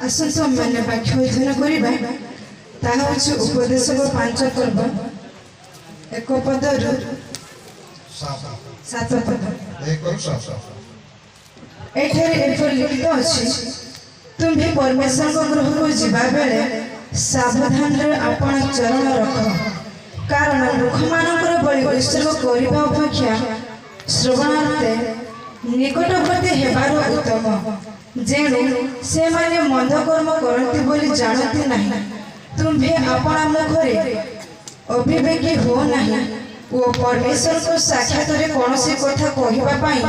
ଆସନ୍ତୁ ଆମମାନେ ବାକ୍ୟ ଅଧ୍ୟୟନ କରିବା। ତାହା ହେଉଛି ଉପଦେଶକ 5 ପର୍ବ 1 ପଦରୁ 7 ପଦ। ଏଠାରେ ଏପରି ଲିଖିତ ଅଛି, ତୁମ୍ଭେ ପରମେଶ୍ୱରଙ୍କ ଗୃହକୁ ଯିବା ବେଳେ ସାବଧାନରେ ଆପଣ ଚରଣ ରଖ, କାରଣ ମୂର୍ଖମାନଙ୍କର ବଳି ଉତ୍ସର୍ଗ କରିବା ଅପେକ୍ଷା ଶ୍ରବଣାର୍ଥେ ନିକଟବର୍ତ୍ତୀ ହେବାର ଉତ୍ତମ, ଯେଣୁ ସେମାନେ ମନ୍ଦ କର୍ମ କରନ୍ତି ବୋଲି ଜାଣନ୍ତି ନାହିଁ। ତୁମ୍ଭେ ଆପଣା ମୁଖରେ ଅବିବେକୀ ହୁଅ ନାହିଁ ଓ ପରମେଶ୍ୱରଙ୍କ ସାକ୍ଷାତରେ କୌଣସି କଥା କହିବା ପାଇଁ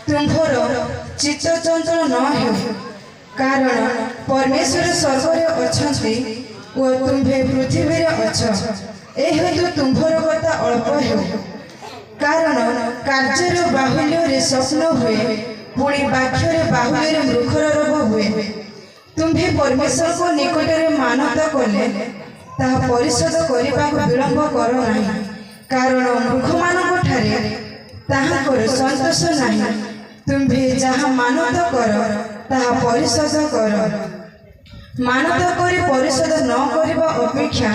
ତୁମ୍ଭର ଚିତ୍ତ ଚଞ୍ଚଳ ନ ହେଉ, କାରଣ ପରମେଶ୍ୱର ସ୍ୱର୍ଗରେ ଅଛନ୍ତି ଓ ତୁମ୍ଭେ ପୃଥିବୀରେ ଅଛ। ଏ ହେତୁ ତୁମ୍ଭର କଥା ଅଳ୍ପ ହେଉ, କାରଣ କାର୍ଯ୍ୟର ବାହୁଲ୍ୟରେ ସ୍ୱପ୍ନ ହୁଏ, ପୁଣି ବାକ୍ୟରେ ବାହୁଲ୍ୟରେ ମୂର୍ଖର ରୋଗ ହୁଏ। ତୁମ୍ଭେ ପରମେଶ୍ୱରଙ୍କ ନିକଟରେ ମାନତା କଲେ ତାହା ପରିଶୋଧ କରିବାକୁ ବିଳମ୍ବ କର ନାହିଁ, କାରଣ ମୂର୍ଖମାନଙ୍କ ଠାରେ ତାହାଙ୍କର ସନ୍ତୋଷ ନାହିଁ। ତୁମ୍ଭେ ଯାହା ମାନତ କର ତାହା ପରିଶୋଧ କର। ମାନତ କରି ପରିଶୋଧ ନ କରିବା ଅପେକ୍ଷା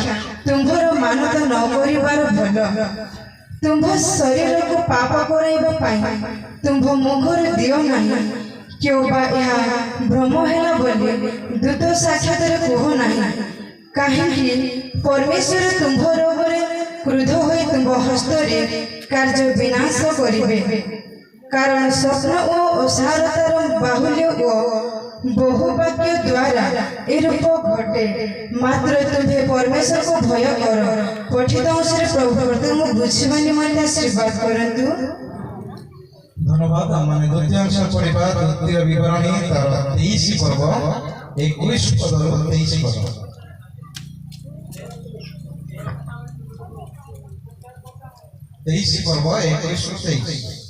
ତୁମ୍ଭର ମାନତ ନ କରିବାର ଭଲ। ତୁମ୍ଭ ଶରୀରକୁ ପାପ କରାଇବା ପାଇଁ ତୁମ୍ଭ ମୁଖରେ ଦିଅ ନାହିଁ, କେଉ ବା ଏହା ଭ୍ରମ ହେଲା ବୋଲି ଦୂତ ସାକ୍ଷାତରେ କୁହ ନାହିଁ, କାହିଁକି ପରମେଶ୍ୱର ତୁମ୍ଭ ରୋଗରେ କ୍ରୋଧ ହୋଇ ତୁମ୍ଭ ହସ୍ତରେ କାର୍ଯ୍ୟ ବିନାଶ କରିବେ। କାରଣ ସ୍ୱପ୍ନ ଓ ଅସାରତାର ବାହୁଲ୍ୟ ଓ ବହୁ ବାକ୍ୟ ଦ୍ୱାରା ଏ ରୂପ ଘଟେ। ମାତ୍ର ତୁମ୍ଭେ ପରମେଶ୍ୱରକୁ ଭୟ କର। ପଠିତ ଅଂଶରେ ପ୍ରଭୁ ବର୍ତ୍ତମାନ ବୁଝିବା ନିମନ୍ତେ ଆଶୀର୍ବାଦ କରନ୍ତୁ। ধন্যবাদ। মানে দ্বিতীয়াংশ পড়িবা দ্বিতীয় বিবরণী তার 23 পর্ব 21 পদରୁ 23 পদ। 23 পর্ব 21 ରୁ 23।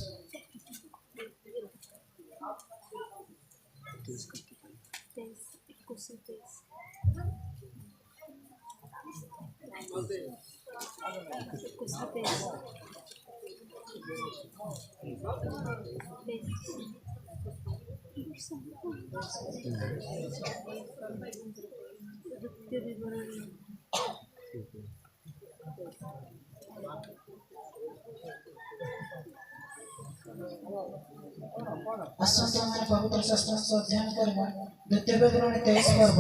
ଆସନ୍ତୁ ଆମେ ପବିତ୍ର ଶାସ୍ତ୍ର ଅଧ୍ୟୟନ କରିବା। ଦ୍ୱିତୀୟ ବିବରଣୀ 23 ପର୍ବ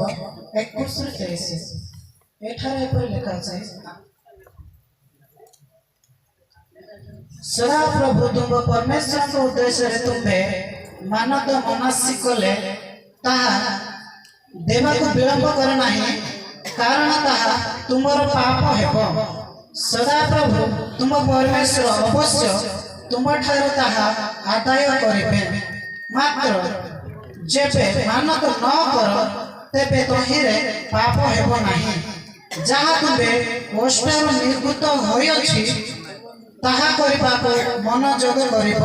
21 ରୁ 23। ଏଠାରେ ଏପରି ଲେଖା ଅଛି, ସଦାପ୍ରଭୁ ତୁମ୍ଭ ପରମେଶ୍ୱରଙ୍କ ଉଦ୍ଦେଶ୍ୟରେ ତୁମ୍ଭେ ମାନତ ମନାସି କଲେ ତାହା ଦେବାକୁ ବିଳମ୍ବ କର ନାହିଁ, କାରଣ ତାହା ତୁମର ପାପ ହେବ। ସଦାପ୍ରଭୁ ତୁମ୍ଭ ପରମେଶ୍ୱର ଅବଶ୍ୟ ତୁମଠାରୁ ତାହା ଆଦାୟ କରିବେ। ମାତ୍ର ଯେବେ ମାନତ ନ କର ତେବେ ତହିଁରେ ପାପ ହେବ ନାହିଁ। ଯାହା ତୁମ୍ଭେ କଷ୍ଟରୁ ନିର୍ଭୂତ ହୋଇଅଛି ତାହା କରିବାକୁ ମନୋଯୋଗ କରିବ।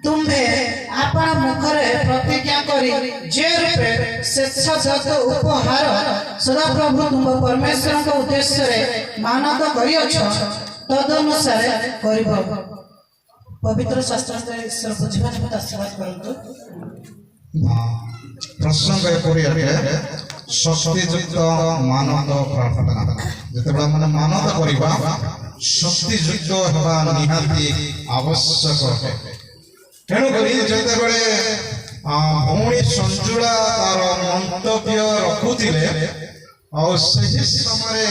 ତୁମ୍ଭେ ଆପଣା ମୁଖରେ ପ୍ରତିଜ୍ଞା କରି ଯେ ରୂପେ ସ୍ୱେଚ୍ଛାଜାତ ଉପହାର ସଦାପ୍ରଭୁ ତୁମ୍ଭ ପରମେଶ୍ୱରଙ୍କ ଉଦ୍ଦେଶ୍ୟରେ ମାନତ କରିଅଛ ତଦନୁସାରେ କରିବ। ପବିତ୍ର ଶାସ୍ତ୍ର ଈଶ୍ୱର ବୁଝିବା ନିମନ୍ତେ ଆଶୀର୍ବାଦ କରନ୍ତୁ। ପ୍ରସଙ୍ଗ ଏପରି ଶକ୍ତିଯୁକ୍ତ ମାନତ ପ୍ରାର୍ଥନା। ଯେତେବେଳେ ମାନେ ମାନତ କରିବା ଶକ୍ତିଯୁକ୍ତ ହେବା ନିହାତି ଆବଶ୍ୟକ ଅଟେ। ତେଣୁକରି ଯେତେବେଳେ ଭଉଣୀ ସଞ୍ଜୁଳା ତାର ମନ୍ତବ୍ୟ ରଖୁଥିଲେ, ଆଉ ସେହି ସମୟରେ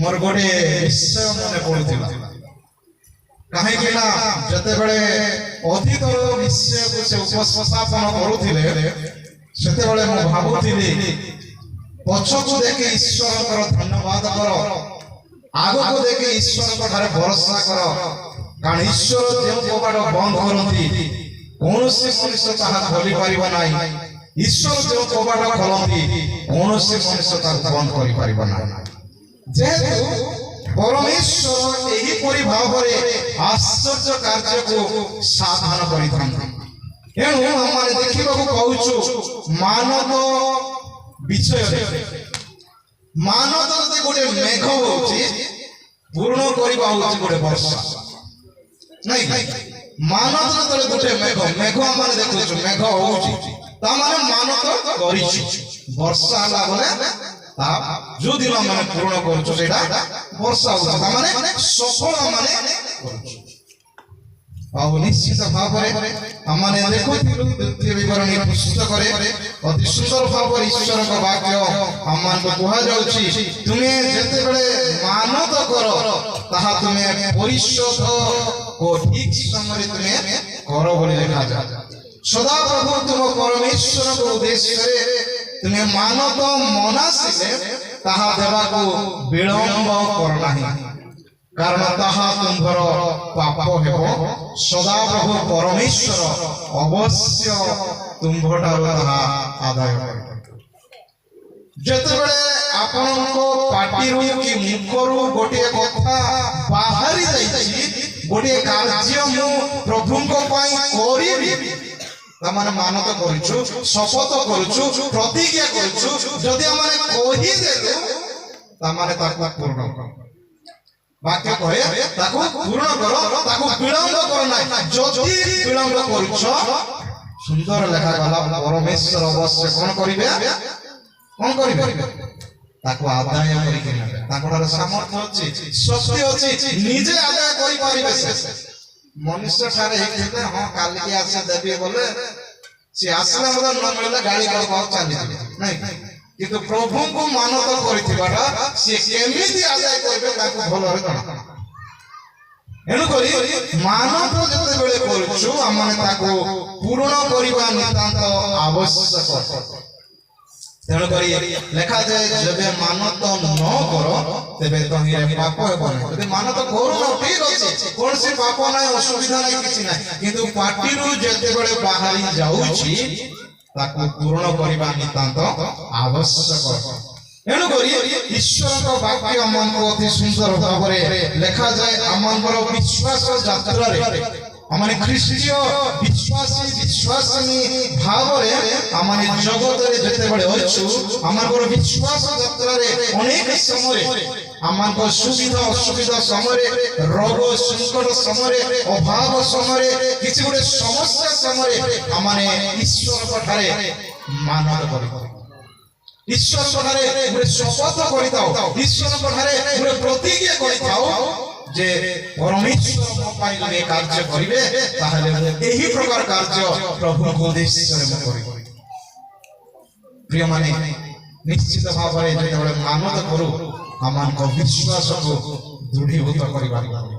ମୋର ଗୋଟିଏ ବିଷୟ ମନେ ପଡୁଥିଲା। କାହିଁକି ନା ଯେତେବେଳେ ଅଧିକ ବିଷୟକୁ ସେ ଉପସ୍ଥାପନ କରୁଥିଲେ, ସେତେବେଳେ ମୁଁ ଭାବୁଥିଲି ପଛକୁ ଦେଖି ଈଶ୍ୱରଙ୍କର ଧନ୍ୟବାଦ କର, ଆଗକୁ ଦେଖି ଈଶ୍ୱରଙ୍କ ଠାରେ ଭରସା କର। କାରଣ ଈଶ୍ୱର ଯେଉଁ କବାଟ ବନ୍ଦ କରନ୍ତି କୌଣସି ମଣିଷ ତାହା ଖୋଲି ପାରିବ ନାହିଁ। ଈଶ୍ୱର ଯେଉଁ କବାଟ ଖୋଲନ୍ତି କୌଣସି ମଣିଷ ତାକୁ ବନ୍ଦ କରିପାରିବ ନାହିଁ। ଯେହେତୁ ପରମେଶ୍ୱର ଏହିପରି ଭାବରେ ଆଶ୍ଚର୍ଯ୍ୟ କାର୍ଯ୍ୟକୁ ସାଧନ କରିଥାନ୍ତି, ଏଣୁ ଆମେ ଦେଖିବାକୁ ପାଉଛୁ ମାନବ ବିଷୟରେ। ମାନବ ଯଦି ଗୋଟେ ମେଘ ହଉଛି, ପୂର୍ଣ୍ଣ କରିବା ହଉଛି ଗୋଟେ ବର୍ଷା, ନାଇଁ? ମାନବ ଯେତେବେଳେ ଗୋଟେ ମେଘ ଆମେ ଦେଖୁଛୁ, ମେଘ ହଉଛି, ତାମାନେ ମାନବ କରିଛି। ବର୍ଷା ହେଲା ବୋଲେ ତା ଯୋଉ ଦିନ ମାନେ ପୂରଣ କରୁଛୁ ସେଇଟା ବର୍ଷା ହଉଛି ତାମାନେ ସଫଳ ମାନେ କରୁଛୁ। ଆଉ ନିଶ୍ଚିତ ଭାବରେ ଆମମାନେ ଦେଖୁଥିଲୁ ଦ୍ୱିତୀୟ ବିବରଣୀ ପୁସ୍ତକରେ ଅତି ସୁନ୍ଦର ଭାବରେ ଈଶ୍ୱରଙ୍କ ବାକ୍ୟ ଆମମାନଙ୍କୁ କୁହାଯାଉଛି, ତୁମେ ଯେତେବେଳେ ମାନତ କର ତାହା ତୁମେ ପରିଶୋଧ ଓ ଠିକ ସମୟରେ ତୁମେ କର ବୋଲି ଲେଖାଯାଏ। ସଦାପ୍ରଭୁ ତୁମ ପରମେଶ୍ୱରଙ୍କ ଉଦ୍ଦେଶ୍ୟରେ ତୁମେ ମାନତ ମନାସିଲେ ତାହା ଦେବାକୁ ବିଳମ୍ବ କର ନାହିଁ, କାରଣ ତାହା ତୁମ୍ଭର ପାପ ହେବ। ସଦାପ୍ରଭୁ ପରମେଶ୍ୱର ଅବଶ୍ୟ ତୁମ୍ଭଠାରୁ ତାହା ଆଦାୟ କରିବେ। ଯେତେବେଳେ ଆପଣଙ୍କ ପାଟିରୁ କି ମୁଖରୁ ଗୋଟିଏ କଥା ବାହାରି ଯାଇଛି, ଗୋଟିଏ କାର୍ଯ୍ୟ ମୁଁ ପ୍ରଭୁଙ୍କ ପାଇଁ କରିବି, ତାମାନେ ମାନତ କରୁଛୁ, ଶପଥ କରୁଛୁ, ପ୍ରତିଜ୍ଞା କରୁଛୁ, ଯଦି ଆମେ କହିଦେଲୁ ତାମାନେ ତାକୁ ପୂର୍ଣ୍ଣ କର। ବାକ୍ୟ କହେ ତାକୁ ପୂରଣ କର, ତାକୁ ବିଳମ୍ବ କର ନାହିଁ। ଯଦି ବିଳମ୍ବ କରୁଛ, ସୁନ୍ଦର ଲେଖାଗଲା ପରମେଶ୍ୱର ଅବଶ୍ୟ କଣ କରିବେ? କଣ କରିବେ? ତାକୁ ଆଦାୟ କରିକି ନେବେ। ତାଙ୍କର ସାମର୍ଥ୍ୟ ଅଛି, ଶକ୍ତି ଅଛି, ନିଜେ ଆଦାୟ କରିପାରିବେ। ସେ ମନୁଷ୍ୟ ଠାରେ ହେଇଥିଲେ ହଁ କାଲିକି ଆସି ଦେବି ବୋଲେ ସେ ଆସିଲା ମଧ୍ୟ ନ ମିଳିଲେ ଗାଳି କରିବାକୁ ଚାଲିଯିବେ ନାଇଁ, କିନ୍ତୁ ପ୍ରଭୁଙ୍କୁ ମାନତ କରିଥିବାଟା ସିଏ କେମିତି ଆଦାୟ କରିବେ ତାକୁ ଭଲରେ ଜଣା। ଏଣୁକରି ମାନତ ଯେତେବେଳେ କରୁଛୁ ଆମେ ତାକୁ ପୂରଣ କରିବା ନିତାନ୍ତ ଆବଶ୍ୟକ। ତେଣୁକରି ଲେଖାଯାଏ, ଯେବେ ମାନତ ନ କର ତେବେ ତହିଁରେ ପାପ ହେବ ନାହିଁ। ଯଦି ମାନତ କରୁନ ଠିକ ଅଛି, କୌଣସି ପାପ ନାହିଁ, ଅସୁବିଧା ନାହିଁ, କିଛି ନାହିଁ, କିନ୍ତୁ ପାଟିରୁ ଯେତେବେଳେ ବାହାରି ଯାଉଛି ତାକୁ ପୂରଣ କରିବା ନିତାନ୍ତ ଆବଶ୍ୟକ। ଏଣୁକରି ଈଶ୍ୱରଙ୍କ ବାକ୍ୟ ଆମମାନଙ୍କୁ ଅତି ସୁନ୍ଦର ଭାବରେ ଲେଖାଯାଏ। ଆମଙ୍କର ବିଶ୍ୱାସ ଯାତ୍ରାରେ ଆମେ ଖ୍ରୀଷ୍ଟୀୟ ବିଶ୍ୱାସୀ ବିଶ୍ୱାସିନୀ ଭାବରେ ଆମେ ଜଗତରେ ଯେତେବେଳେ ଅଛୁ, ଆମର ବିଶ୍ୱାସ ଯାତ୍ରାରେ ଅନେକ ସମୟରେ ଆମଙ୍କ ସୁବିଧା ଅସୁବିଧା ସମୟରେ, ରୋଗ ସଂକଟ ସମୟରେ, ଅଭାବ ସମୟରେ, କିଛି ଗୋଟେ ସମସ୍ୟା ସମୟରେ ଆମେ ଈଶ୍ୱରଙ୍କ ଠାରେ ମାନତ କରିଥାଉ, ଈଶ୍ୱରଙ୍କ ଠାରେ ଗୋଟେ ଶପଥ କରିଥାଉ, ଈଶ୍ୱରଙ୍କ ଠାରେ ଗୋଟେ ପ୍ରତିଜ୍ଞା କରିଥାଉ ଯେ ପରମେଶ୍ୱର ମୋ ପାଇଁ ଯଦି ଏ କାର୍ଯ୍ୟ କରିବେ ତାହେଲେ ଏହି ପ୍ରକାର କାର୍ଯ୍ୟ ପ୍ରଭୁଙ୍କ ଉଦ୍ଦେଶ୍ୟରେ ମୁଁ କରିବି। ପ୍ରିୟମାନେ, ନିଶ୍ଚିତ ଭାବରେ ଯେତେବେଳେ ମାନତ କରୁ ଆମମାନଙ୍କ ବିଶ୍ୱାସକୁ ଦୃଢ଼ୀଭୂତ କରିବାକୁ ପଡ଼ିବ,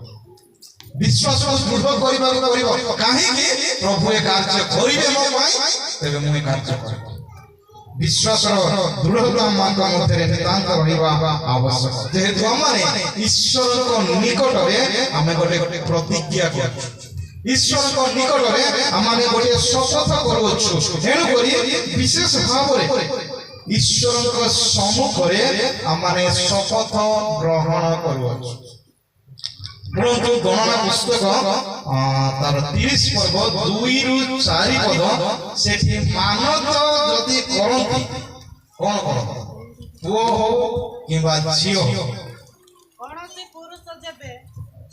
ବିଶ୍ୱାସକୁ ଦୃଢ଼ କରିବାକୁ ପଡ଼ିବ। କାହିଁକି? ପ୍ରଭୁ ଏ କାର୍ଯ୍ୟ କରିବେ ମୋ ପାଇଁ, ତେବେ ମୁଁ ଏ କାର୍ଯ୍ୟ କରିବି। ବିଶ୍ୱାସର ଦୃଢ଼ତା ଆମମାନଙ୍କ ମଧ୍ୟରେ ନିତାନ୍ତ ରହିବା ଆବଶ୍ୟକ। ଯେହେତୁ ଆମେ ଈଶ୍ୱରଙ୍କ ନିକଟରେ ଆମେ ଗୋଟେ ପ୍ରତିଜ୍ଞା କରୁଛୁ, ଈଶ୍ୱରଙ୍କ ନିକଟରେ ଆମେ ଗୋଟିଏ ଶପଥ କରୁଅଛୁ। ଏଣୁକରି ବିଶେଷ ଭାବରେ ଈଶ୍ୱରଙ୍କ ସମ୍ମୁଖରେ ଆମେ ଶପଥ ଗ୍ରହଣ କରୁଅଛୁ। ପରନ୍ତୁ ଗଣନା ପୁସ୍ତକ ତାର 30 ପର୍ବ 2-4 ପଦ, ସେଠି ମାନତ ଯଦି କରନ୍ତି, କଣ କରନ୍ତି? ପୁଅ ହଉ କିମ୍ବା ଝିଅ ହଉ, କୌଣସି ପୁରୁଷ ଯେବେ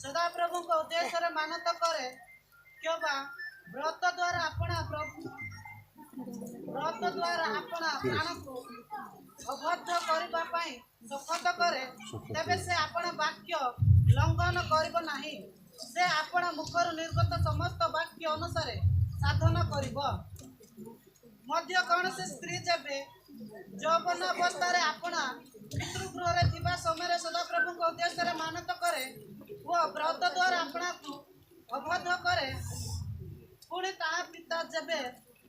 ସଦାପ୍ରଭୁଙ୍କ ଉଦ୍ଦେଶ୍ୟରେ ମାନତ କରେ କିମ୍ବା ବ୍ରତ ଦ୍ୱାରା ଆପଣା ପ୍ରାଣକୁ ଅବଦ୍ଧ କରିବା ପାଇଁ ଶପଥ କରେ, ତେବେ ସେ ଆପଣ ବାକ୍ୟ ଲଙ୍ଘନ କରିବ ନାହିଁ। ସେ ଆପଣ ମୁଖରୁ ନିର୍ଗତ ସମସ୍ତ ବାକ୍ୟ ଅନୁସାରେ ସାଧନ କରିବ। ମଧ୍ୟ କୌଣସି ସ୍ତ୍ରୀ ଯେବେ ଯୌବନ ଅବସ୍ଥାରେ ଆପଣା ପିତୃଗୃହରେ ଥିବା ସମୟରେ ସଦାପ୍ରଭୁଙ୍କ ଉଦ୍ଦେଶ୍ୟରେ ମାନତ କରେ ଓ ବ୍ରତ ଦ୍ୱାରା ଆପଣାକୁ ଅବଦ୍ଧ କରେ, ପୁଣି ତାହା ପିତା ଯେବେ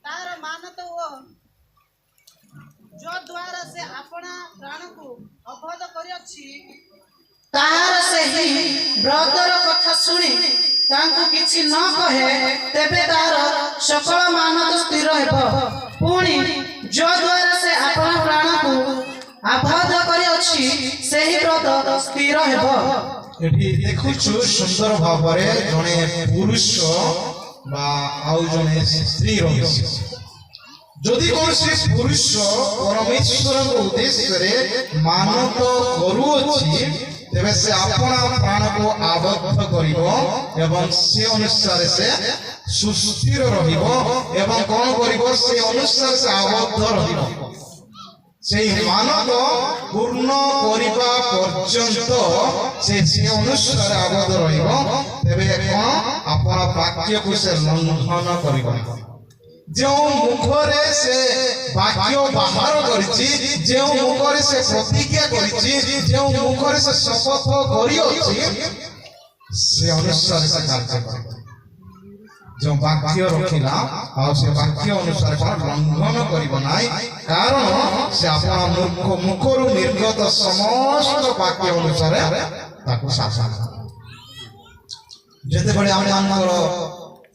ତାହାର ମାନତ ଓ ଯଦ୍ୱାରା ସେ ଆପଣା ପ୍ରାଣକୁ ଅବଦ୍ଧ କରିଅଛି ତାହାର ସେହି ବ୍ରତର କଥା ଶୁଣି ତାଙ୍କୁ କିଛି ନ କହେ, ତେବେ ତାହାର ସକଳ ମାନତ ସ୍ଥିର ହେବ। ପୁଣି ଯଦ୍ୱାରା ସେ ଆପଣା ପ୍ରାଣକୁ ଆବଦ୍ଧ କରିଅଛି ସେହି ବ୍ରତ ସ୍ଥିର ହେବ। ଏଠି ଦେଖୁଛୁ ସୁନ୍ଦର ଭାବରେ ଜଣେ ପୁରୁଷ ବା ଆଉ ଜଣେ ସ୍ତ୍ରୀ ରହିଛି। ଯଦି କୌଣସି ପୁରୁଷ ପରମେଶ୍ୱରଙ୍କ ଉଦ୍ଦେଶ୍ୟରେ ମାନତ କରୁଅଛି, ତେବେ ସେ ଆପଣା ପ୍ରାଣକୁ ଆବଦ୍ଧ କରିବ ଏବଂ ସେ ଅନୁସାରେ ସେ ସୁସ୍ଥିର ରହିବ ଏବଂ କଣ କରିବ? ସେ ଅନୁସାରେ ସେ ଆବଦ୍ଧ ରହିବ। সেই মানব পূর্ণ করিবা পর্যন্ত সে অনুসারে আবদ্ধ রহিব তেবে কোন আপন বাক্যକୁ সে লঙ্ঘন করিব যে মুখরে সে বাক্য বাহার করিছি যে মুখরে সে প্রতিজ্ঞা করিছি যে মুখরে সে শপথ করিଅছি সে অনুসারে সে কার্য করে जो वाक्य रखिला और से वाक्य अनुसार कोन लंघन करिब नाइ कारण से आपन मुखरु निर्गत समस्त वाक्य अनुसार ताकू शासन जेते बडे हम मानकर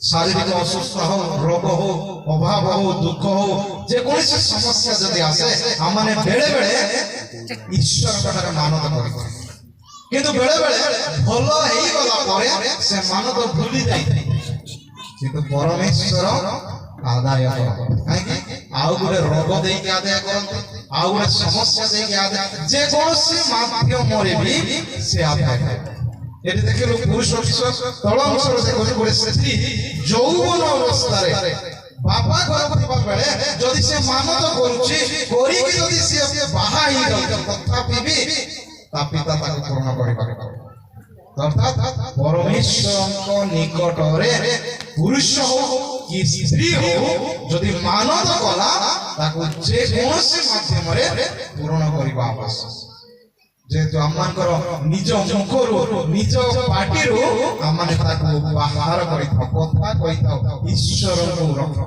शारीरिक असुस्थ हो रोग हो अभाव हो दुख हो जे कोनसी समस्या जदि आसे हमने बेले बेले ईश्वर कटार मानत करिब किंतु बेले बेले भलो हेई गला परे से मानत भूली जाई কিন্তু পরমেশ্বর আদায় করে আউ গোটে রোগ ଦେଇକି আদায় କରନ୍ତି ଆଉ ଗୋଟେ ସମସ୍ୟା ଦେଇକି ଆଦାୟ ଯେ କୌଣସି ମାଧ୍ୟମରେ ବି ସେ ଆଦାୟ કરે ଏଠି ଦେଖିଲୁ ପୁରୁଷ ବିଶ୍ୱାସ ତଳ ଅଂଶରେ ଦେଖୁଛୁ ଗୋଟେ ସ୍ତ୍ରୀ ଯୌବନ ଅବସ୍ଥାରେ ବାପା ଘରକୁ ଯିବା ବେଳେ ଯଦି ସେ ମାନତ କରୁଛି କରିକି ଯଦି ସେ ବାହା ହେଇଯାଉଛି ତଥାପି ବି ତା ପିତା ତାକୁ ପୂରଣ କରିପାରିବ अर्थात परमेश्वर निकटरे पुरुष हो कि स्त्री हो यदि मानद कला ताकू जे कोनोसी माध्यम रे पूर्ण करबा आवश्यक जेतु आमानकर निज मुखरु निज पाटिरु आमाने ताकू बाहर करिथा कथा कहिथा ईश्वर को रख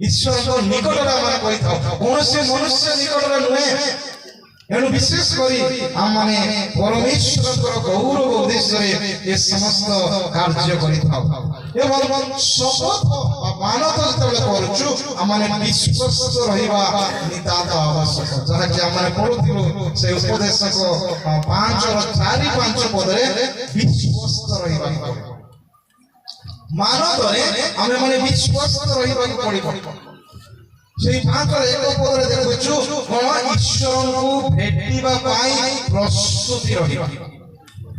ईश्वर को निकटरे आमाने कहिथा कोनोसी मनुष्य निकटरे नुहे एणु विशेष करी आमाने परमेश्वर गौरव उद्देश्य ये समस्त कार्य करिथाउ एवं शपथ मानत जतबेले करूछु आमाने विश्वस्त रहिबा नितांत आवश्यक जहा कि आमाने पढुथिलु से उपदेश को 5 और 4-5 पदरे विश्वस्त रहिबा मानत रे आमे माने विश्वस्त रहिबा पड़िबो সেই পাঁচর এক পদরে দেখুଛୁ কোন ঈশ্বরଙ୍କୁ ভেটিবা পাই প্রস্তুতি রহিবা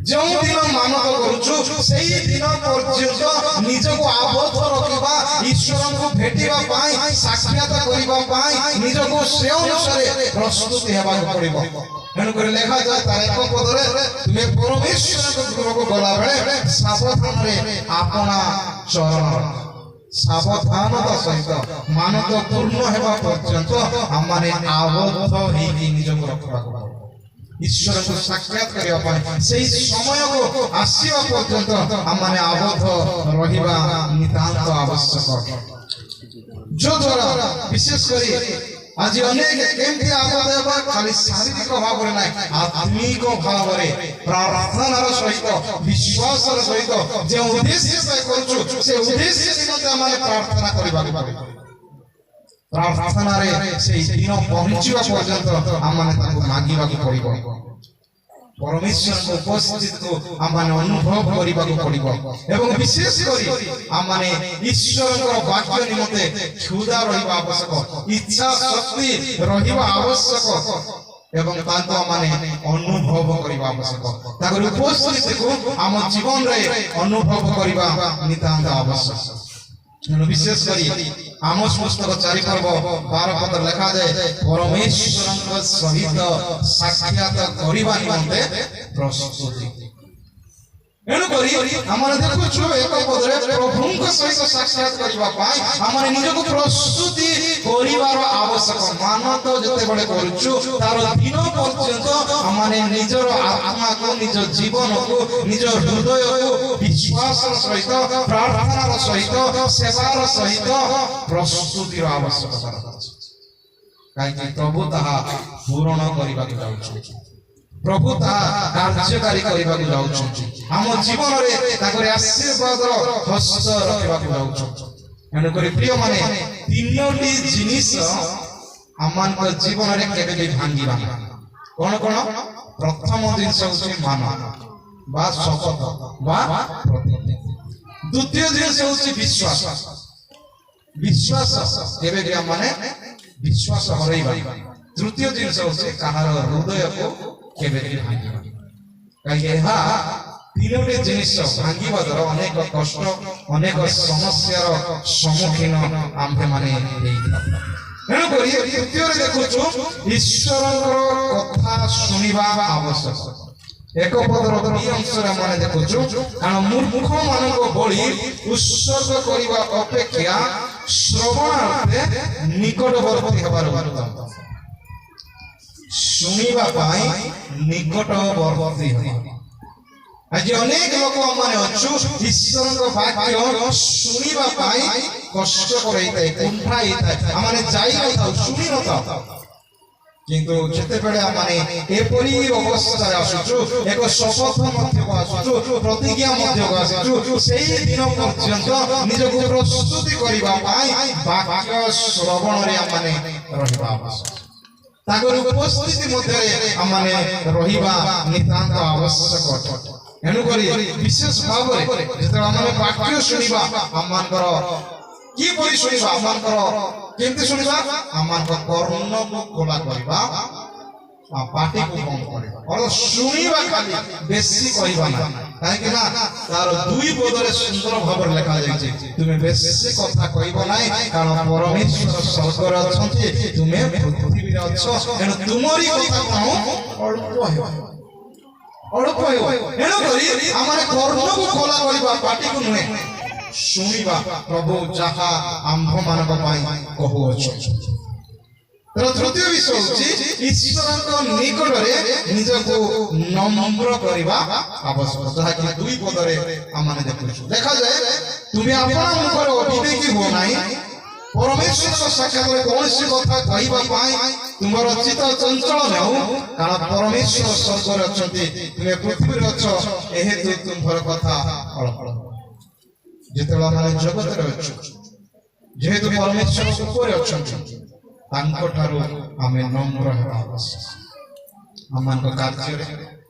ଯେଉଁ ଦିନ ମାନକ କରୁଛୁ ସେହି ଦିନ ପର୍ଯ୍ୟନ୍ତ ନିଜକୁ ଆବଦ୍ଧ ରଖିବା ଈଶ୍ୱରଙ୍କୁ ଭେଟିବା ପାଇଁ ସାକ୍ଷାତ କରିବା ପାଇଁ ନିଜକୁ ସେ ଅନୁସାରେ ପ୍ରସ୍ତୁତି ହେବାକୁ ପଡ଼ିବ ତେଣୁକରି ଲେଖାଯାଏ ତାର ଏକ ପଦରେ ତୁମେ ପରମେଶ୍ୱରଙ୍କ ଗୃହକୁ ଗଲାବେଳେ ସାବଧାନରେ ଆପଣା ଚରଣ सावधानता सहित मानत पूर्ण हेबा पर्यंत हमने आबद्ध हेकि निजको रखबाको ईश्वर को साक्षात करिया पाए सेही समय को आसीबा पर्यंत हमने आबद्ध रहिबा नितांत आवश्यक जो द्वारा विशेष करी आज अनेक केमती आबद्ध हेबा खाली शारीरिक भाव रे नै आत्मिक भाव रे प्रार्थनार सहित विश्वासर सहित जे उद्देश्य से करछु से उद्देश्य निमंते हमने प्रार्थना करिबा प्रार्थना रे से दिन पहुंचीबा पर्यंत हमने ताको मागिबा को पड़िबो परमेश्वर को उपस्थित को हमने अनुभव करिबा को पड़िबो एवं विशेष करी हमने ईश्वर को वाक्य निमंते क्षुधा रहिबा आवश्यक इच्छा शक्ति रहिबा आवश्यक एवं तांतो माने अनुभव करिबा आवश्यक ताकर उपस्थिति को हम जीवन रे अनुभव करिबा नितांत आवश्यक विशेष करी आमोस पुस्तक 4 पर्व 12 पद लिखा जाए परमेश्वर सहित साक्षात करिबा निमंते प्रस्तुति एणु करी हमने देखुछु एक पदरे प्रभुଙ୍କ सहित साक्षात करिबा पाई हमने निजको प्रस्तुति करिवार आवश्यक मानत जते बडे करूछु तार दिन पर्यंत हमने निजर आत्मा को निज जीवन को निज हृदय को विश्वास सहित प्रार्थनार सहित सेवार सहित प्रस्तुतिर आवश्यकता अछि काई प्रभु ताहा पूर्ण करिबा के जाउछु प्रभु ता कार्यकारी करिबा को जाउछु हम जीवन रे ताकरे आशीर्वाद हस्त रखिबा को जाउछु एनु करी प्रिय माने तीनोटी जिनिस अमान को जीवन रे केबे भी भांगीबा कोन कोन प्रथम जिनिस होछि मान बा शपथ बा प्रतिज्ञा द्वितीय जिनिस होछि विश्वास विश्वास केबे भी माने विश्वास हरैबा तृतीय जिनिस होछि कहार हृदय को केबे भी भांगीबा काहे हा तीनोटी जिनिस भांगीबा द्वारा अनेक कष्ट अनेक समस्यार सम्मुखीन आम्भे माने हेइथा ତେଣୁକରି ତୃତୀୟରେ ଦେଖୁଛୁ ଈଶ୍ୱରଙ୍କର କଥା ଶୁଣିବା ଆବଶ୍ୟକ। ଏକ ପଦର ଦୁଇ ଅଂଶରେ ଆମେ ଦେଖୁଛୁ କାରଣ ମୂର୍ଖ ମାନଙ୍କ ଭଳି ଉତ୍ସର୍ଗ କରିବା ଅପେକ୍ଷା ଶ୍ରବଣାର୍ଥେ ନିକଟବର୍ତ୍ତୀ ହେବାର ଉତ୍ତମ। ଶୁଣିବା ପାଇଁ ନିକଟବର୍ତ୍ତୀ ହେବା। ଆଜି ଅନେକ ଲୋକ ମାନେ ଅଛୁ ଈଶ୍ୱରଙ୍କ ବାକ୍ୟ ଶୁଣିବା ପାଇଁ କଷ୍ଟକର ହେଇଥାଏ, କୁଣ୍ଠା ହେଇଥାଏ, ଆମେ ଯାଇନଥାଉ, ଶୁଣି ନଥାଉ। କିନ୍ତୁ ଯେତେବେଳେ ଆମେ ଏପରି ଅବସ୍ଥାରେ ଆସୁଛୁ, ଏକ ଶପଥ ମଧ୍ୟକୁ ଆସୁଛୁ, ପ୍ରତିଜ୍ଞା ମଧ୍ୟକୁ ଆସୁଛୁ, ସେଇ ଦିନ ପର୍ଯ୍ୟନ୍ତ ନିଜକୁ ପ୍ରସ୍ତୁତି କରିବା ପାଇଁ ବାକ୍ୟ ଶ୍ରବଣରେ ଆମେ ରହିବା ଆବଶ୍ୟକ। ତାଙ୍କର ଉପସ୍ଥିତି ମଧ୍ୟରେ ଆମେ ରହିବା ନିତାନ୍ତ ଆବଶ୍ୟକ ଅଟେ। ଏଣୁକରି ବିଶେଷ ଭାବରେ ଯେତେବେଳେ ଆମେ ବାକ୍ୟ ଶୁଣିବା ଆମମାନଙ୍କର କିପରି ଶୁଣିବା, ଆମମାନଙ୍କର କେମିତି ଶୁଣିବା, ଆମମାନଙ୍କ କର୍ଣ୍ଣକୁ ଖୋଲା କରିବା, ପାଟିକୁ ବନ୍ଦ କରିବା। ଶୁଣିବା ଖାଲି, ବେଶୀ କହିବା ନା, କାହିଁକି ନା ତାର ଦୁଇ ପଦରେ ସୁନ୍ଦର ଭାବରେ ଲେଖାଯାଇଛି ତୁମେ ବେଶୀ କଥା କହିବ ନାହିଁ, କାରଣ ପରମେଶ୍ୱର ସ୍ୱର୍ଗରେ ଅଛନ୍ତି, ତୁମେ ପୃଥିବୀରେ ଅଛ, ଏଣୁ ତୁମରି କଥା କଣ ଅଳ୍ପ ହେବ, ଅଳ୍ପ ହେବ। ଏଣୁକରି ଆମେ କର୍ଣ୍ଣକୁ ଖୋଲା କରିବା, ପାଟିକୁ ନୁହେଁ, ଶୁଣିବା ପ୍ରଭୁ ଯାହା ଆମ୍ଭମାନଙ୍କ ପାଇଁ କହୁଅଛନ୍ତି। ତୃତୀୟ ବିଷୟ ହେଉଛି ଈଶ୍ୱରଙ୍କ ନିକଟରେ ନିଜକୁ ନମ୍ର କରିବା ଆବଶ୍ୟକ, ଯାହାକି ଦୁଇ ପଦରେ ଆମେ ଦେଖୁଛୁ। ଦେଖାଯାଏ ତୁମେ ଆପଣା ମୁଖରେ ଅବିବେକୀ ହୁଅ ନାହିଁ, ପରମେଶ୍ୱରଙ୍କ ସାକ୍ଷାତରେ କୌଣସି କଥା କହିବା ପାଇଁ ତୁମର ଚିତ୍ତ ଚଞ୍ଚଳ ନେଉ, କାରଣ ପରମେଶ୍ୱର ସ୍ୱର୍ଗରେ ଅଛନ୍ତି, ତୁମେ ପୃଥିବୀରେ ଅଛ, ଏହେତୁ ତୁମର କଥା ଅଳ୍ପ। ଯେତେବେଳେ ଆମେ ଜଗତରେ ଅଛୁ, ଯେହେତୁ ପରମେଶ୍ୱର ଉପରେ ଅଛନ୍ତି, ତାଙ୍କଠାରୁ ଆମେ ନମ୍ର ହେବା ଆବଶ୍ୟକ। ଆମମାନଙ୍କ କାର୍ଯ୍ୟରେ,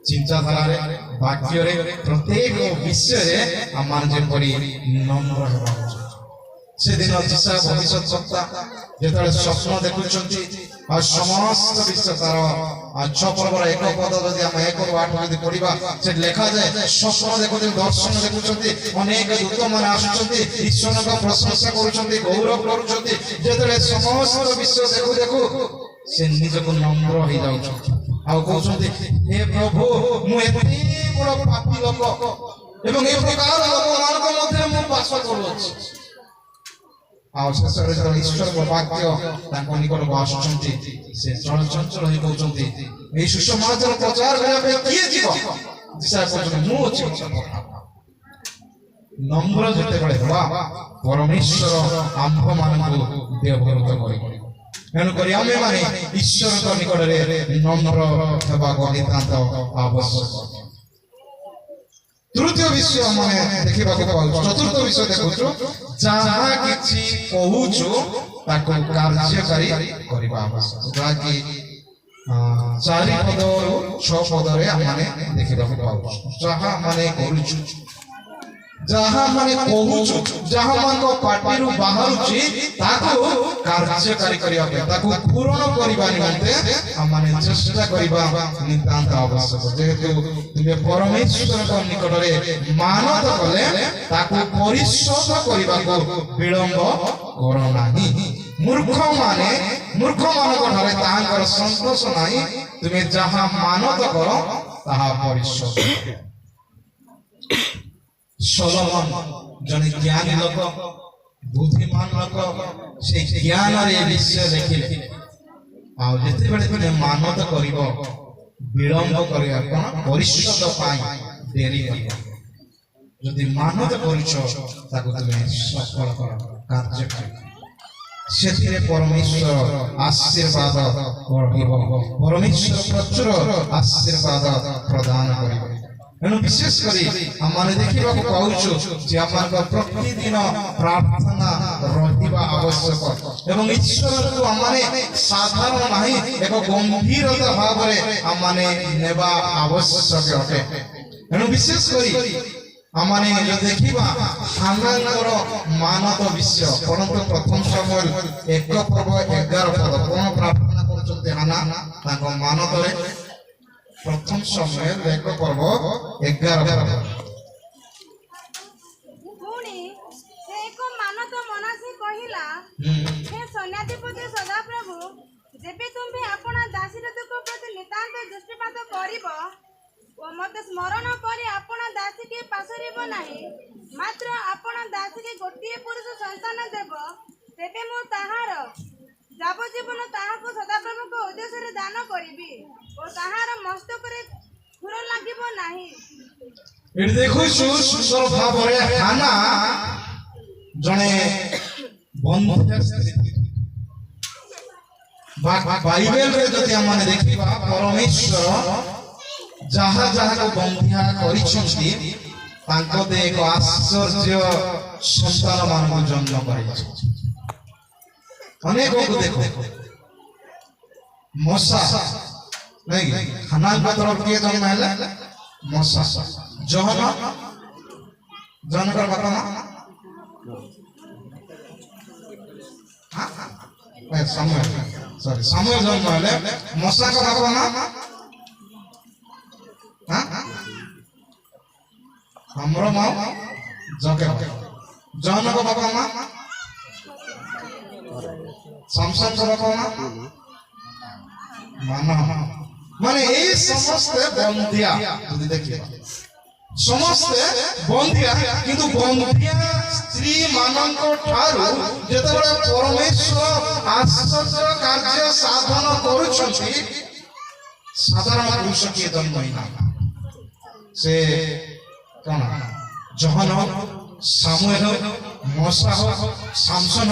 ଚିନ୍ତାଧାରାରେ, ବାକ୍ୟରେ, ପ୍ରତ୍ୟେକ ବିଷୟରେ ଆମେ ଯେପରି ନମ୍ର ହେବା ଉଚିତ। ସେଦିନ ଯିଶା ଭବିଷ୍ୟତ ବକ୍ତା ଯେତେବେଳେ ସ୍ୱପ୍ନ ଦେଖୁଛନ୍ତି, ଆଉ ସମସ୍ତ ବିଷୟ ତାର 6 ପର୍ବର 1 ପଦ ଯଦି ଆମେ 1 ରୁ 8 ଯଦି ପଢିବା, ସେଠି ଲେଖାଯାଏ ସ୍ୱପ୍ନ ଦେଖୁଛନ୍ତି, ଦର୍ଶନ ଦେଖୁଛନ୍ତି, ଅନେକ ଦୂତ ମାନେ ଆସୁଛନ୍ତି, ଈଶ୍ୱରଙ୍କ ପ୍ରଶଂସା କରୁଛନ୍ତି, ଗୌରବ କରୁଛନ୍ତି। ଯେତେବେଳେ ସମସ୍ତ ବିଷୟ ଦେଖୁ ଦେଖୁ ସେ ନିଜକୁ ନମ୍ର ହେଇଯାଉଛନ୍ତି, ଆଉ କହୁଛନ୍ତି ହେ ପ୍ରଭୁ, ମୁଁ ଏତେ ବଡ଼ ପାପୀ ଲୋକ ଏବଂ ଏ ପ୍ରକାର ଲୋକମାନଙ୍କ ମଧ୍ୟରେ ମୁଁ ବାସ କରୁଅଛି। ଆଉ ଶେଷରେ ଯେତେବେଳେ ଈଶ୍ୱରଙ୍କ ବାକ୍ୟ ତାଙ୍କ ନିକଟକୁ ଆସୁଛନ୍ତି, ସେ ଚଳଚଞ୍ଚଳ ହୋଇ କହୁଛନ୍ତି ଏହି ସୁସମାଚାର ପ୍ରଚାର କରିବା ପାଇଁ କିଏ ଯିବ? ଯିଶା କହୁଛନ୍ତି ମୁଁ ଅଛି। ନମ୍ର ଯେତେବେଳେ ହେବା, ପରମେଶ୍ୱର ଆମ୍ଭମାନଙ୍କୁ ବ୍ୟବହୃତ କରିବେ। ତେଣୁକରି ଆମେମାନେ ଈଶ୍ୱରଙ୍କ ନିକଟରେ ନମ୍ର ହେବାକୁ ନିତାନ୍ତ ଆବଶ୍ୟକ। ତୃତୀୟ ବିଷୟ ଆମେ ଦେଖିବାକୁ ପାଉଛୁ। ଚତୁର୍ଥ ବିଷୟ ଦେଖୁଛୁ, ଯାହା କିଛି କହୁଛୁ ତାକୁ କାର୍ଯ୍ୟକାରୀ କରିବା ଆବଶ୍ୟକ, ଯାହାକି 4 ପଦରୁ 6 ପଦରେ ଆମେ ଦେଖିବାକୁ ପାଉଛୁ। ଯାହା ମାନେ କରୁଛୁ, ଯାହା ମାନେ କହୁଛୁ, ଯାହା ମାନଙ୍କ ପାଟିରୁ ବାହାରୁଛି ତାକୁ କାର୍ଯ୍ୟକାରୀ କରିବା ପାଇଁ, ତାକୁ ପୂରଣ କରିବା ନିମନ୍ତେ ଆମେ ଚେଷ୍ଟା କରିବା ନିତାନ୍ତ ଆବଶ୍ୟକ। ଯେହେତୁ ତୁମେ ପରମେଶ୍ୱରଙ୍କ ନିକଟରେ ମାନତ କଲେ ତାକୁ ପରିଶୋଧ କରିବାକୁ ବିଳମ୍ବ କର ନାହିଁ। ମୂର୍ଖମାନଙ୍କ ଠାରେ ତାହାଙ୍କର ସନ୍ତୋଷ ନାହିଁ, ତୁମେ ଯାହା ମାନତ କର ତାହା ପରିଶୋଧ। ସଲୋମନ ଜଣେ ଜ୍ଞାନୀ ଲୋକ, ବୁଦ୍ଧିମାନ ଲୋକ, ସେ ଜ୍ଞାନରେ ଏ ବିଷୟ ଦେଖିଲେ। ଆଉ ଯେତେବେଳେ ତୁମେ ମାନତ କରିବ, ବିଳମ୍ବ କରିବା କଣ? ପରିଶୋଧ ପାଇଁ ଡେରି କରିବ। ଯଦି ମାନତ କରୁଛ ତାକୁ ତୁମେ ସଫଳ କର, କାର୍ଯ୍ୟକାରୀ। ସେଥିରେ ପରମେଶ୍ୱର ଆଶୀର୍ବାଦ ରହିବ, ପରମେଶ୍ୱର ପ୍ରଚୁର ଆଶୀର୍ବାଦ ପ୍ରଦାନ କରିବ। ଏଣୁ ବିଶେଷ କରି ଆମେ ଦେଖିବାକୁ ପାଉଛୁ ଯେ ଆମର ପ୍ରତିଦିନ ପ୍ରାର୍ଥନା ରହିବା ଆବଶ୍ୟକ ଏବଂ ଈଶ୍ୱରଙ୍କୁ ଆମେ ସାଧାରଣ ନାହିଁ, ଏକ ଗମ୍ଭୀରତା ଭାବରେ ଆମେ ନେବା ଆବଶ୍ୟକ ଅଟେ। ଏଣୁ ବିଶେଷ କରି ଆମେ ଯଦି ଦେଖିବା ହାନ୍ନାଙ୍କର ମାନତ ବିଷୟ ପରନ୍ତୁ ପ୍ରଥମ ସମୁଏଲ 1 ପର୍ବ 11 ପଦ କଣ ପ୍ରାର୍ଥନା କରୁଛନ୍ତି ହାନ୍ନା ତାଙ୍କ ମାନତରେ? ପ୍ରଥମ ସମୁଏଲ 1 ପର୍ବ 11 ପଦ। ପୁଣି ସେ ଏକ ମାନତ ମନାସି କହିଲା, ହେ ସୈନ୍ୟାଧିପତି ସଦାପ୍ରଭୁ ଯେବେ ତୁମ୍ଭେ ଆପଣା ଦାସୀରଥଙ୍କ ପ୍ରତି ନିତାନ୍ତ ଦୃଷ୍ଟିପାତ କରିବ ଓ ମୋତେ ସ୍ମରଣ କରି ଆପଣା ଦାସୀକେ ପାସରିବ ନାହିଁ, ମାତ୍ର ଆପଣା ଦାସୀକେ ଗୋଟିଏ ପୁରୁଷ ସନ୍ତାନ ଦେବ, ତେବେ ମୁଁ ତାହାର ଯାବଜୀବନ ତାହାକୁ ସଦାପ୍ରଭୁଙ୍କ ଉଦ୍ଦେଶ୍ୟରେ ଦାନ କରିବି ଓ ତାହାର ମସ୍ତକରେ ଖୁର ଲାଗିବ ନାହିଁ। ଏଠି ଦେଖୁଛୁ ସୁନ୍ଦର ଭାବରେ ହାନା ଜଣେ ବନ୍ଧୁ ବାଇବେଲରେ ଯଦି ଆମେ ଦେଖିବା ପରମେଶ୍ୱର ଯାହା ଯାହାକୁ ବନ୍ଧିଆ କରିଛନ୍ତି ତାଙ୍କ ଦେହ ଏକ ଆଶ୍ଚର୍ଯ୍ୟ ସନ୍ତାନ ମାନଙ୍କୁ ଜନ୍ମ କରିଛନ୍ତି। ଅନେକଙ୍କୁ ଦେଖ ମଶା ନାଇଁ କି ହାନାଙ୍କ ତରଫ କିଏ ଜନ୍ମ ହେଲା? ମଶା। ଜହନଙ୍କର ବାପା ମା ସମୟ ଜନ୍ମ ହେଲେ ମଶାଙ୍କ ବାପା ମା ଆମର ମା ଜହନଙ୍କ ବାପା ମା ସାମସନଙ୍କ ବାପା ମା ମାନେ ଏଇ ସମସ୍ତେ ବନ୍ଧିଆ। ଯଦି ଦେଖିବା ସମସ୍ତେ ବନ୍ଧିଆ, କିନ୍ତୁ ବନ୍ଧିଆ ସ୍ତ୍ରୀ ମାନଙ୍କ ଠାରୁ ଯେତେବେଳେ ପରମେଶ୍ୱର ଆଶ୍ଚର୍ଯ୍ୟ କାର୍ଯ୍ୟ ସାଧନ କରୁଛନ୍ତି, ସାଧାରଣ ପୁରୁଷ କିଏ ଜନ୍ମ ହେଇନା। ସେ କଣ ଜହନ, ସାମୁଏଲ, ମଶା, ସାମସନ,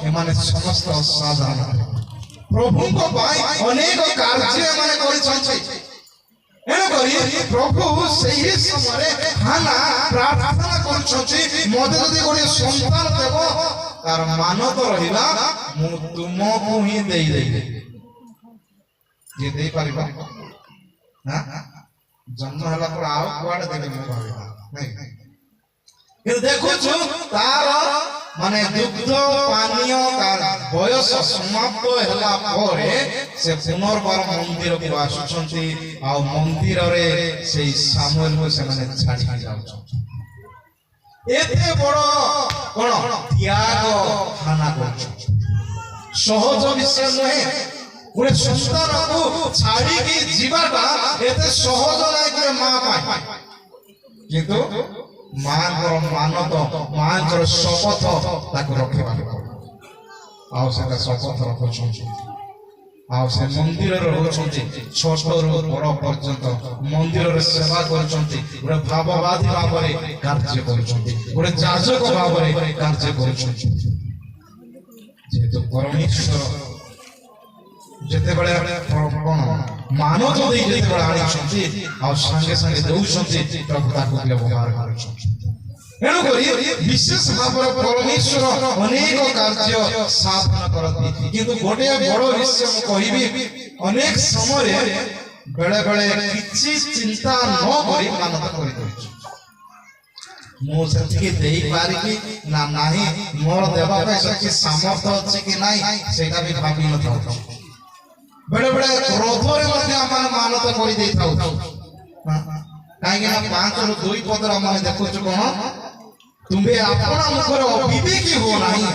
ଏମାନେ ସମସ୍ତ ସାଧାରଣ ପ୍ରଭୁଙ୍କ ପାଇଁ ଅନେକ କାର୍ଯ୍ୟ ଏମାନେ କରିଛନ୍ତି। ଏଣୁକରି ପ୍ରଭୁ ସେହି ସମୟରେ ହାନା ପ୍ରାର୍ଥନା କରୁଛନ୍ତି, ମତେ ଯଦି ଗୋଟିଏ ସନ୍ତାନ ଦେବ ତାର ମାନ ତ ରହିଲା, ମୁଁ ତୁମକୁ ହିଁ ଦେଇଦେବି। ଯିଏ ଦେଇପାରିବ ଜନ୍ମ ହେଲା ପରେ ଆଉ କୁଆଡେ ଦେବେ ମୁଁ ଭାବିବା ନାଇଁ। କିନ୍ତୁ ଦେଖୁଛୁ ତାର ମାନେ ଦୁଗ୍ଧ ପାନୀୟ ବୟସ ସମାପ୍ତ ହେଲା ପରେ ସେ ପୁନର୍ବାର ମନ୍ଦିରକୁ ଆସୁଛନ୍ତି, ଆଉ ମନ୍ଦିରରେ ସେଇ ସାମୁଏଲକୁ ସେମାନେ ଛାଡ଼ି ଯାଉଛନ୍ତି। ଏତେ ବଡ କଣ ତ୍ୟାଗ ହାନା କରୁଛନ୍ତି, ସହଜ ବିଷୟ ନୁହେଁ। ଗୋଟେ ସନ୍ତାନକୁ ଛାଡ଼ିକି ଯିବାଟା ଏତେ ସହଜ ନାହିଁ ଗୋଟେ ମା ପାଇଁ, କିନ୍ତୁ ମାଙ୍କର ମାନତ, ମାଙ୍କର ଶପଥ ତାକୁ ରଖିବାକୁ ପଡେ। ଆଉ ସେଟା ଶପଥ ରଖୁଛନ୍ତି, ଆଉ ସେ ମନ୍ଦିରରେ ରହୁଛନ୍ତି, ଛୋଟରୁ ବଡ ପର୍ଯ୍ୟନ୍ତ ମନ୍ଦିରରେ ସେବା କରୁଛନ୍ତି, ଗୋଟେ ଭାବବାଦୀ ଭାବରେ କାର୍ଯ୍ୟ କରୁଛନ୍ତି, ଗୋଟେ ଯାଜକ ଭାବରେ କାର୍ଯ୍ୟ କରୁଛନ୍ତି। ଯେହେତୁ ପରମେଶ୍ୱର ଯେତେବେଳେ କଣ ମାନବ ଦେଇ ଯେତେବେଳେ ଆଣିଛନ୍ତି, ଆଉ ସାଙ୍ଗେ ସାଙ୍ଗେ ଦଉଛନ୍ତି, ପ୍ରଭୁ ତାକୁ ବ୍ୟବହାର କରୁଛନ୍ତି। ଏଣୁକରି ବିଶେଷ ଭାବରେ ପରମେଶ୍ୱର ଅନେକ କାର୍ଯ୍ୟ ସାଧନ କରନ୍ତି। କିନ୍ତୁ ଗୋଟିଏ ବଡ ବିଷୟ ମୁଁ କହିବି, ଅନେକ ସମୟରେ ବେଳେ ବେଳେ କିଛି ଚିନ୍ତା ନ କରି ମାନତ କରିଦଉଛି। ମୁଁ ସେତିକି ଦେଇପାରିବି ନା ନାହିଁ, ମୋର ଦେବା ପାଇଁ ସେତିକି ସାମର୍ଥ୍ୟ ଅଛି କି ନାହିଁ, ସେଇଟା ବି ଭାବି ନଥାଉ। ବେଳେ ବେଳେ କ୍ରୋଧରେ ମଧ୍ୟ ଆମେ ମାନତ କରିଦେଇଥାଉ। କାହିଁକି ନା 5ରୁ 2 ପଦରେ ଆମେ ଦେଖୁଛୁ କଣ, ତୁମେ ଆପଣା ମୁଖରେ ଅବିବେକୀ ହୁଅ ନାହିଁ,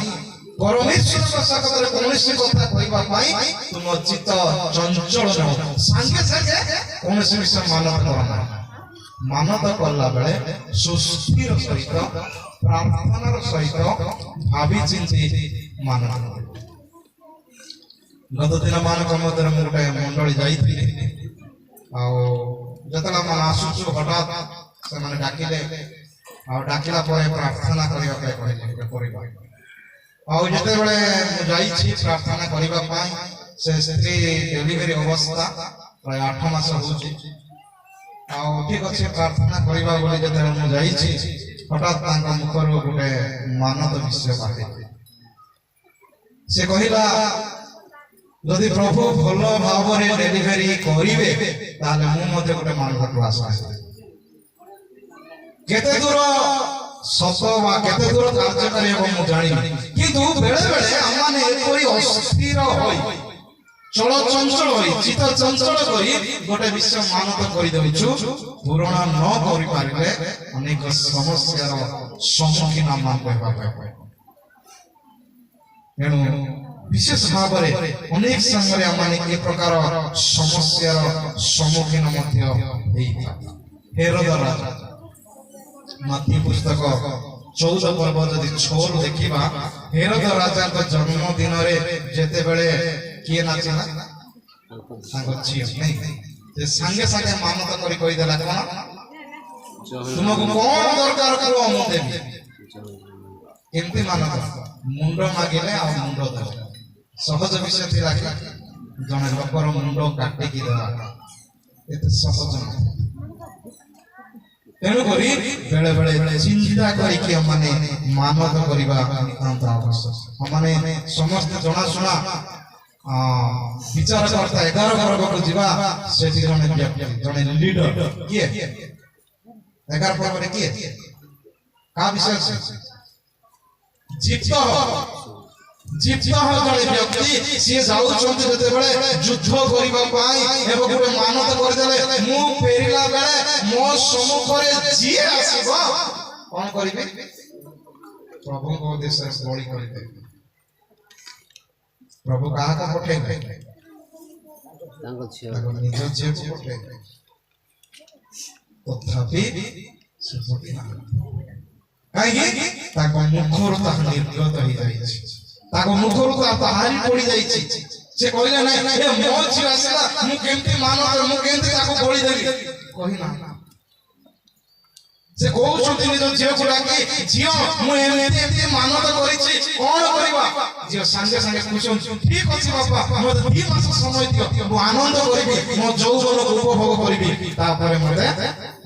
ପରମେଶ୍ୱରଙ୍କ ସକାଶରେ କୌଣସି କଥା କହିବା ପାଇଁ ତୁମ ଚିତ୍ତ ଚଞ୍ଚଳ ନୁହ। ସାଙ୍ଗେ ସାଙ୍ଗେ କୌଣସି ବିଷୟ ମାନତ କର ନାହିଁ। ମାନତ କଲା ବେଳେ ସୁସ୍ଥିର ସହିତ, ପ୍ରାର୍ଥନାର ସହିତ ଭାବି ଚିନ୍ତି ମାନତ କର। ଗତ ଦିନ ମାନଙ୍କ ମଧ୍ୟରେ ମୁଁ ଗୋଟେ ମଣ୍ଡଳୀ ଯାଇଥିଲି, ଆଉ ଯେତେବେଳେ ଆମେ ଆସୁଛୁ ହଠାତ୍ ସେମାନେ ଡାକିଲେ, ଆଉ ଡାକିଲା ପରେ ପ୍ରାର୍ଥନା କରିବା ପାଇଁ କହିଲେ। ଆଉ ଯେତେବେଳେ ମୁଁ ଯାଇଛି ପ୍ରାର୍ଥନା କରିବା ପାଇଁ, ସେ ସ୍ତ୍ରୀ ଡେଲିଭରି ଅବସ୍ଥା ପ୍ରାୟ 8 ମାସ ହଉଛି। ଆଉ ଠିକ ଅଛି ପ୍ରାର୍ଥନା କରିବା ବୋଲି ଯେତେବେଳେ ମୁଁ ଯାଇଛି, ହଠାତ୍ ତାଙ୍କ ମୁଖରୁ ଗୋଟେ ମାନତ ବିଷୟ ବାହାରିଲା। ସେ କହିଲା, ଯଦି ପ୍ରଭୁ ଭଲ ଭାବରେ ଡେଲିଭରି କରିବେ ତାହେଲେ ମୁଁ ମଧ୍ୟ ଗୋଟେ ମାନକୁ ଆଶା। କେତେ ଦୂର ସତ ବା କେତେ ଦୂର କାର୍ଯ୍ୟକାରୀ ହେବ ମୁଁ ଜାଣିନି, କିନ୍ତୁ ବେଳେ ବେଳେ ଆମମାନେ ଏପରି ଅସ୍ଥିର ହୋଇ, ଚଳଚଞ୍ଚଳ ହୋଇ, ଚିତ୍ତ ଚଞ୍ଚଳ କରି ଗୋଟେ ବିଷୟ ମାନତ କରିଦେଉଛୁ, ପୂରଣ ନ କରିପାରିଲେ ଅନେକ ସମସ୍ୟାର ସମ୍ମୁଖୀନ ଆମମାନଙ୍କୁ ହେବାକୁ। ଏଣୁ বিশেষ ভাবে অনেক সময় মানে এই প্রকার সমস্যার সম্মুখীন মধ্যে হইতা হেরোদ রাজা মাতৃ পুস্তক 14 পর্ব যদি 6 ଦେଖିବା ହେରୋଦ ରାଜାଙ୍କ ଜନ୍ମଦିନରେ ଯେତେବେଳେ କିଏ ନାଚିଲା ତାଙ୍କ ଝିଅ ନାଇଁ ସେ ସାଙ୍ଗେ ସାଙ୍ଗେ ମାନତ କରି କହିଦେଲା କଣ ତୁମକୁ କଣ ଦରକାର କୁହ ମୁଁ ଦେବି କେମିତି ମାନତ ମୁଣ୍ଡ ମାଗିଲେ ଆଉ ମୁଣ୍ଡ ଦେବ ସହଜ ବିଷୟ ଥିଲା କି ଜଣେ ଲୋକର ମୁଣ୍ଡ କାଟିକି ଦେବା ଏତେ ସହଜ ନୁହେଁ ତେଣୁକରି ବେଳେ ବେଳେ ଚିନ୍ତା କରିକି ମାନେ ମାନତ କରିବା ନିତାନ୍ତ ଆବଶ୍ୟକ ମାନେ ସମସ୍ତେ ଜଣାଶୁଣା ବିଚାରକର୍ତ୍ତା 11 ପର୍ବକୁ ଯିବା ସେଠି ଜଣେ ବ୍ୟକ୍ତି ଜଣେ ଲିଡର କିଏ 11 ପର୍ବରେ କିଏ କାହା ବିଷୟ ଜିପ୍ତ ଜଣେ ବ୍ୟକ୍ତି ସିଏ ଯାଉଛନ୍ତି ଯେତେବେଳେ ଯୁଦ୍ଧ କରିବା ପାଇଁ ଏବଂ ଗୋଟେ ମାନତ କରିଦେଲେ ମୁଁ ଫେରିଲା ବେଳେ ମୋ ସମ୍ମୁଖରେ ଯିଏ ଆସିବ କଣ କରିବେ ପ୍ରଭୁଙ୍କ ଉଦ୍ଦେଶ୍ୟରେ ବଳି କରିଦେବେ ପ୍ରଭୁ କାହାକୁ ପଠେଇବେ ତାଙ୍କ ନିଜ ଝିଅକୁ ପଠେଇବେ ତଥାପି ସେ ପଠେଇନାହାନ୍ତି କାହିଁକି ତାଙ୍କ ମୁଖରୁ ତାହା ନିର୍ଗତ ହେଇଯାଇଛି ତାଙ୍କ ମୁଖରୁ ବାହାରି ପଡି ଯାଇଛି ସେ କହିଲେ ନାଇଁ ଏ ମୋ ଝିଅ ଆସିଲା ମୁଁ କେମିତି ମାନତ ମୁଁ କେମିତି ତାକୁ ବଳି ଦେବି କହିନା ସେ କହୁଛନ୍ତି ନିଜ ଝିଅକୁ ଡାକି ଝିଅ ମୁଁ ଏମିତି ମାନତ କରିଛି କଣ କରିବା ଝିଅ ସାଙ୍ଗେ ସାଙ୍ଗେ କହୁଛନ୍ତି ଠିକ ଅଛି ବାପା ମୋତେ 2 ମାସ ସମୟ ଦିଅ ମୁଁ ଆନନ୍ଦ କରିବି ମୋ ଯୌବନକୁ ଉପଭୋଗ କରିବି ତାପରେ ମୋତେ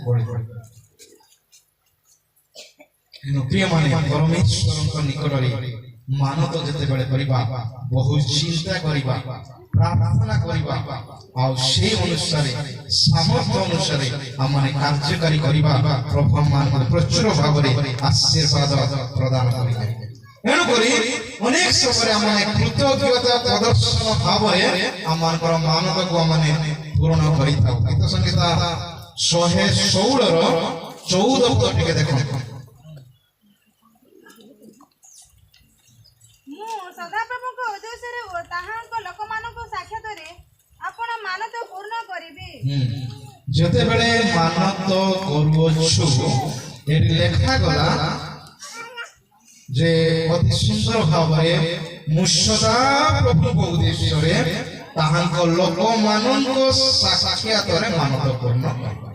ବଳି ଦେବି ପ୍ରିୟମାନେ ପରମେଶ୍ୱରଙ୍କ ନିକଟରେ ମାନତ ଯେତେବେଳେ କରିବା ବହୁ ଚିନ୍ତା କରିବା ପ୍ରାର୍ଥନା କରିବା ଆଉ সেই ଅନୁସାରେ ସାମର୍ଥ୍ୟ ଅନୁସାରେ ଆମେ କାର୍ଯ୍ୟକାରୀ କରିବା ପ୍ରଭୁ ଆମମାନଙ୍କୁ ପ୍ରଚୁର ଭାବରେ ଆଶୀର୍ବାଦ ପ୍ରଦାନ କରିବେ ଏଣୁକରି ଅନେକ ସମୟରେ ଆମେ କୃତଜ୍ଞତା ପ୍ରଦର୍ଶନ ଭାବରେ ଆମମାନଙ୍କର ମାନତକୁ ଆମେ ପୂରଣ କରିଥାଉ ଗୀତ ସଂହିତା 116 ର 14 ପଦ ଟିକେ ଦେଖନ୍ତୁ ସଦାପ୍ରଭୁଙ୍କ ଉଦ୍ଦେଶ୍ୟରେ ଓ ତାହାଙ୍କ ଲୋକମାନଙ୍କ ସାକ୍ଷାତରେ ଆପଣ ମାନତ ପୂର୍ଣ୍ଣ କରିବେ ଯେତେବେଳେ ମାନତ କରୁଅଛୁ ଏଠି ଲେଖା ଗଲା ଯେ ଅତି ସୁନ୍ଦର ଭାବରେ ମୁଁ ସଦାପ୍ରଭୁଙ୍କ ଉଦ୍ଦେଶ୍ୟରେ ତାହାଙ୍କ ଲୋକମାନଙ୍କ ସାକ୍ଷାତରେ ମାନତ ପୂର୍ଣ୍ଣ କରିବି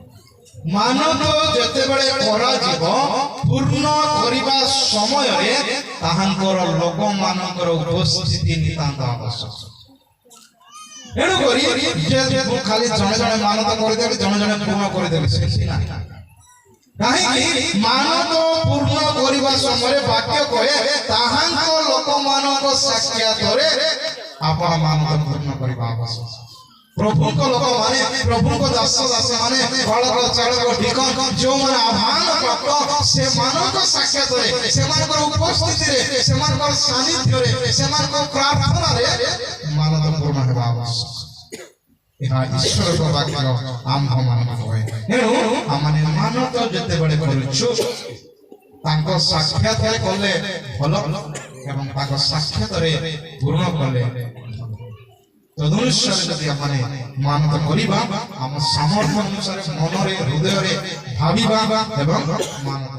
ମାନତ ଯେତେବେଳେ କରାଯିବ ପୂର୍ଣ୍ଣ କରିବା ସମୟରେ ତାହାଙ୍କର ଲୋକମାନଙ୍କର ଉପସ୍ଥିତି ନିତାନ୍ତ ଆବଶ୍ୟକ ଏଣୁକରି ମୁଁ ଖାଲି ଜଣେ ଜଣେ ମାନତ କରିଦେବି ଜଣେ ଜଣେ ପୂର୍ଣ୍ଣ କରିଦେବି ସେମିତି ନାହିଁ କାହିଁକି ମାନତ ପୂର୍ଣ୍ଣ କରିବା ସମୟରେ ବାକ୍ୟ କହେ ତାହାଙ୍କ ଲୋକମାନଙ୍କ ସାକ୍ଷାତରେ ଆପଣ ମାନତ ପୂର୍ଣ୍ଣ କରିବା ଆବଶ୍ୟକ ପ୍ରଭୁଙ୍କ ଲୋକମାନେ ପ୍ରଭୁଙ୍କ ଦାସ ଦାସମାନେ ବାଳକ ଚାଳକ ଠିକନ ଯେଉଁମାନେ ଆହ୍ୱାନ ପ୍ରାପ୍ତ ସେମାନଙ୍କ ସାକ୍ଷାତରେ ସେମାନଙ୍କର ଉପସ୍ଥିତିରେ ସେମାନଙ୍କର ସାନ୍ନିଧ୍ୟରେ ସେମାନଙ୍କ ପ୍ରାର୍ଥନାରେ ମାନତ ପୂର୍ଣ୍ଣ ହେବା ଆବଶ୍ୟକ ଏହା ଈଶ୍ୱରଙ୍କ ବାକ୍ୟ ଆମ୍ଭମାନଙ୍କୁ କହେ ଏଣୁ ଆମେ ମାନତ ଯେତେବେଳେ କରୁଛୁ ତାଙ୍କ ସାକ୍ଷାତରେ କଲେ ଭଲ ଏବଂ ତାଙ୍କ ସାକ୍ଷାତରେ ପୂର୍ଣ୍ଣ କଲେ ତଦନୁସାରେ ଯଦି ଆମେ ମାନତ କରିବା ଆମ ସାମର୍ଥ୍ୟ ଅନୁସାରେ ମନରେ ହୃଦୟରେ ଭାବିବା ଏବଂ ମାନତ